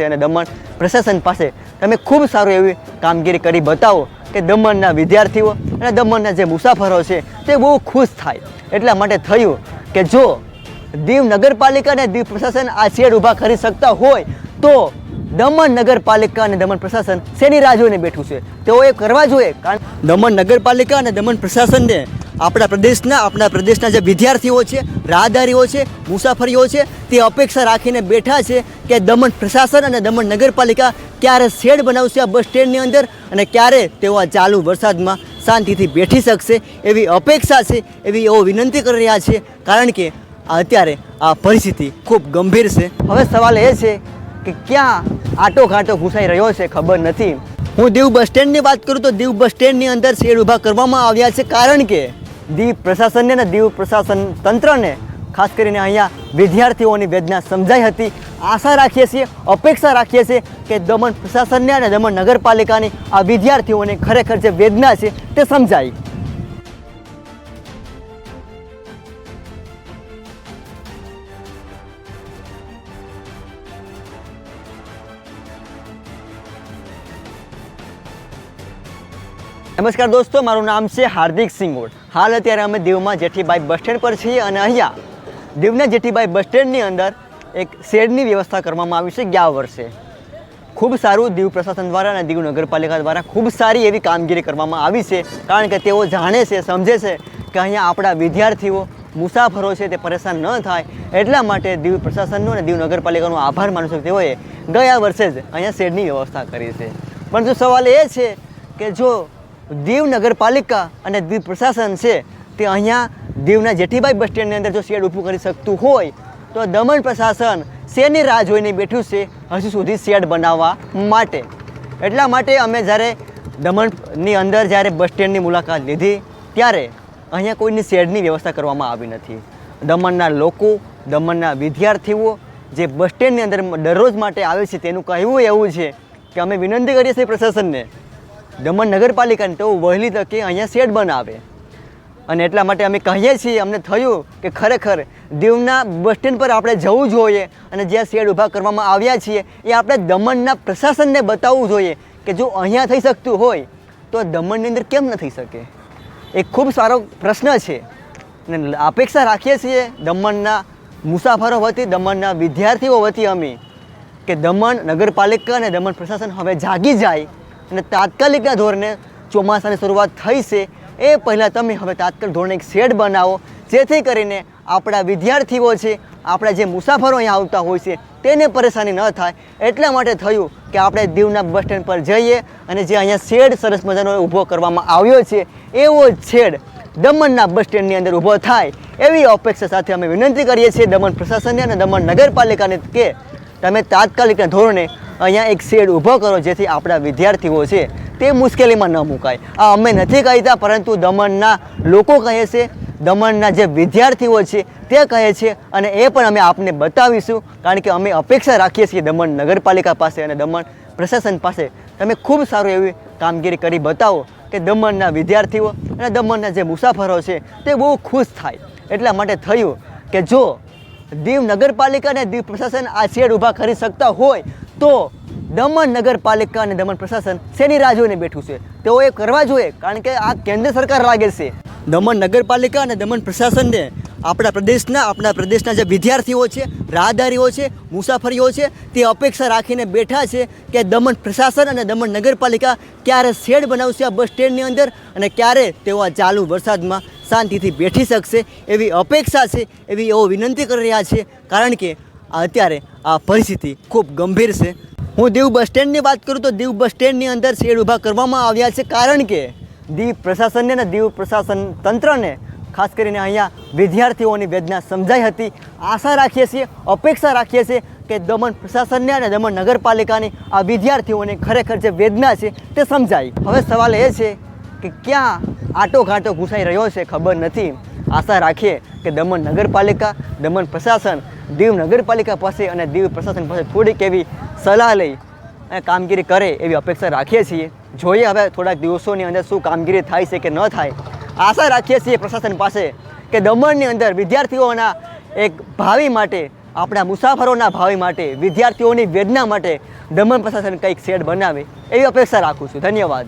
અને દમણ પ્રશાસન પાસે તમે ખૂબ સારું એવી કામગીરી કરી બતાવો કે દમણના વિદ્યાર્થીઓ અને દમણના જે મુસાફરો છે તે બહુ ખુશ થાય. એટલા માટે થયું કે જો દીવ નગરપાલિકા અને દીવ પ્રશાસન આ શેડ ઊભા કરી શકતા હોય તો દમણ નગરપાલિકા અને દમણ પ્રશાસન શેની રાહ જોઈને બેઠું છે? તેઓએ કરવા જોઈએ. કારણ દમણ નગરપાલિકા અને દમણ પ્રશાસનને આપણા પ્રદેશના જે વિદ્યાર્થીઓ છે, રાહદારીઓ છે, મુસાફરીઓ છે, તે અપેક્ષા રાખીને બેઠા છે કે દમણ પ્રશાસન અને દમણ નગરપાલિકા ક્યારે શેડ બનાવશે આ બસ સ્ટેન્ડની અંદર અને ક્યારે તેઓ આ ચાલુ વરસાદમાં શાંતિથી બેઠી શકશે એવી અપેક્ષા છે, એવી એવો વિનંતી કરી રહ્યા છે. કારણ કે અત્યારે આ પરિસ્થિતિ ખૂબ ગંભીર છે. હવે સવાલ એ છે કે ક્યાં આટો ઘાંટો ઘૂસાઈ રહ્યો છે ખબર નથી. હું દીવ બસ સ્ટેન્ડની વાત કરું તો દીવ બસ સ્ટેન્ડની અંદર શેડ ઊભા કરવામાં આવ્યા છે કારણ કે દીવ પ્રશાસનને અને દીવ પ્રશાસન તંત્રને ખાસ કરીને અહીંયા વિદ્યાર્થીઓની વેદના સમજાઈ હતી. આશા રાખીએ છીએ, અપેક્ષા રાખીએ છીએ કે દમણ પ્રશાસનને અને દમણ નગરપાલિકાની આ વિદ્યાર્થીઓને ખરેખર જે વેદના છે તે સમજાય. નમસ્કાર દોસ્તો, મારું નામ છે હાર્દિક સિંગોડ. હાલ અત્યારે અમે દીવમાં જેઠીબાઈ બસ સ્ટેન્ડ પર છીએ અને અહીંયા દીવના જેઠીબાઈ બસ સ્ટેન્ડની અંદર એક શેડની વ્યવસ્થા કરવામાં આવી છે ગયા વર્ષે. ખૂબ સારું દીવ પ્રશાસન દ્વારા અને દીવ નગરપાલિકા દ્વારા ખૂબ સારી એવી કામગીરી કરવામાં આવી છે. કારણ કે તેઓ જાણે છે, સમજે છે કે અહીંયા આપણા વિદ્યાર્થીઓ, મુસાફરો છે તે પરેશાન ન થાય. એટલા માટે દીવ પ્રશાસનનો અને દીવ નગરપાલિકાનો આભાર માનું છું. તેઓએ ગયા વર્ષે જ અહીંયા શેડની વ્યવસ્થા કરી છે. પરંતુ સવાલ એ છે કે જો દીવ નગરપાલિકા અને દીવ પ્રશાસન છે તે અહીંયા દીવના જેઠીબાઈ બસ સ્ટેન્ડની અંદર જો શેડ ઊભું કરી શકતું હોય તો દમણ પ્રશાસન શેની રાહ જોઈને બેઠું છે હજુ સુધી શેડ બનાવવા માટે. એટલા માટે અમે જ્યારે દમણની અંદર જ્યારે બસ સ્ટેન્ડની મુલાકાત લીધી ત્યારે અહીંયા કોઈની શેડની વ્યવસ્થા કરવામાં આવી નથી. દમણના લોકો, દમણના વિદ્યાર્થીઓ જે બસ સ્ટેન્ડની અંદર દરરોજ માટે આવે છે તેનું કહેવું એવું છે કે અમે વિનંતી કરીએ છીએ પ્રશાસનને, દમણ નગરપાલિકાને તેઓ વહેલી તકે અહીંયા શેડ બનાવે. અને એટલા માટે અમે કહીએ છીએ, અમને થયું કે ખરેખર દીવના બસ સ્ટેન્ડ પર આપણે જવું જોઈએ અને જ્યાં શેડ ઊભા કરવામાં આવ્યા છીએ એ આપણે દમણના પ્રશાસનને બતાવવું જોઈએ કે જો અહીંયા થઈ શકતું હોય તો દમણની અંદર કેમ ન થઈ શકે. એક ખૂબ સારો પ્રશ્ન છે અને અપેક્ષા રાખીએ છીએ દમણના મુસાફરો વતી, દમણના વિદ્યાર્થીઓ વતી અમે કે દમણ નગરપાલિકા અને દમણ પ્રશાસન હવે જાગી જાય અને તાત્કાલિકના ધોરણે ચોમાસાની શરૂઆત થઈ છે એ પહેલાં તમે હવે તાત્કાલિક ધોરણે એક શેડ બનાવો જેથી કરીને આપણા વિદ્યાર્થીઓ છે, આપણા જે મુસાફરો અહીંયા આવતા હોય છે તેને પરેશાની ન થાય. એટલા માટે થયું કે આપણે દીવના બસ સ્ટેન્ડ પર જઈએ અને જે અહીંયા શેડ સરસ મજાનો ઊભો કરવામાં આવ્યો છે એવો જ શેડ દમણના બસ સ્ટેન્ડની અંદર ઊભો થાય એવી અપેક્ષા સાથે અમે વિનંતી કરીએ છીએ દમણ પ્રશાસનને અને દમણ નગરપાલિકાને કે તમે તાત્કાલિકના ધોરણે અહીંયા એક શેડ ઊભો કરો જેથી આપણા વિદ્યાર્થીઓ છે તે મુશ્કેલીમાં ન મુકાય. આ અમે નથી કહેતા, પરંતુ દમણના લોકો કહે છે, દમણના જે વિદ્યાર્થીઓ છે તે કહે છે અને એ પણ અમે આપને બતાવીશું. કારણ કે અમે અપેક્ષા રાખીએ છીએ દમણ નગરપાલિકા પાસે અને દમણ પ્રશાસન પાસે તમે ખૂબ સારું એવી કામગીરી કરી બતાવો કે દમણના વિદ્યાર્થીઓ અને દમણના જે મુસાફરો છે તે બહુ ખુશ થાય. એટલા માટે થયું કે જો દીવ નગરપાલિકા અને દીવ પ્રશાસન આ શેડ ઊભા કરી શકતા હોય તો દમણ નગરપાલિકા અને દમણ પ્રશાસન શેની રાહ જોઈને બેઠું છે? તેઓએ કરવા જોઈએ. કારણ કે આ કેન્દ્ર સરકાર લાગે છે. દમણ નગરપાલિકા અને દમણ પ્રશાસનને આપણા પ્રદેશના જે વિદ્યાર્થીઓ છે, રાહદારીઓ છે, મુસાફરીઓ છે તે અપેક્ષા રાખીને બેઠા છે કે દમણ પ્રશાસન અને દમણ નગરપાલિકા ક્યારે શેડ બનાવશે આ બસ સ્ટેન્ડની અંદર અને ક્યારે તેઓ આ ચાલુ વરસાદમાં શાંતિથી બેઠી શકશે એવી અપેક્ષા છે, એવી એવો વિનંતી કરી રહ્યા છે. કારણ કે અત્યારે આ પરિસ્થિતિ ખૂબ ગંભીર છે. હું દીવ બસ સ્ટેન્ડની વાત કરું તો દીવ બસ સ્ટેન્ડની અંદર શેડ ઊભા કરવામાં આવ્યા છે કારણ કે દીવ પ્રશાસનને અને દીવ પ્રશાસન તંત્રને ખાસ કરીને અહીંયા વિદ્યાર્થીઓની વેદના સમજાઈ હતી. આશા રાખીએ છીએ, અપેક્ષા રાખીએ છીએ કે દમણ પ્રશાસનને અને દમણ નગરપાલિકાની આ વિદ્યાર્થીઓને ખરેખર જે વેદના છે તે સમજાય. હવે સવાલ એ છે કે ક્યાં આટો ઘાંટો ઘૂસાઈ રહ્યો છે ખબર નથી. આશા રાખીએ કે દમણ નગરપાલિકા, દમણ પ્રશાસન દીવ નગરપાલિકા પાસે અને દીવ પ્રશાસન પાસે થોડીક એવી સલાહ લઈ અને કામગીરી કરે એવી અપેક્ષા રાખીએ છીએ. જોઈએ હવે થોડાક દિવસોની અંદર શું કામગીરી થાય છે કે ન થાય. આશા રાખીએ છીએ પ્રશાસન પાસે કે દમણની અંદર વિદ્યાર્થીઓના એક ભાવિ માટે આપણા મુસાફરોના ભાવિ માટે, વિદ્યાર્થીઓની વેદના માટે દમણ પ્રશાસન કંઈક શેડ બનાવે એવી અપેક્ષા રાખું છું. ધન્યવાદ.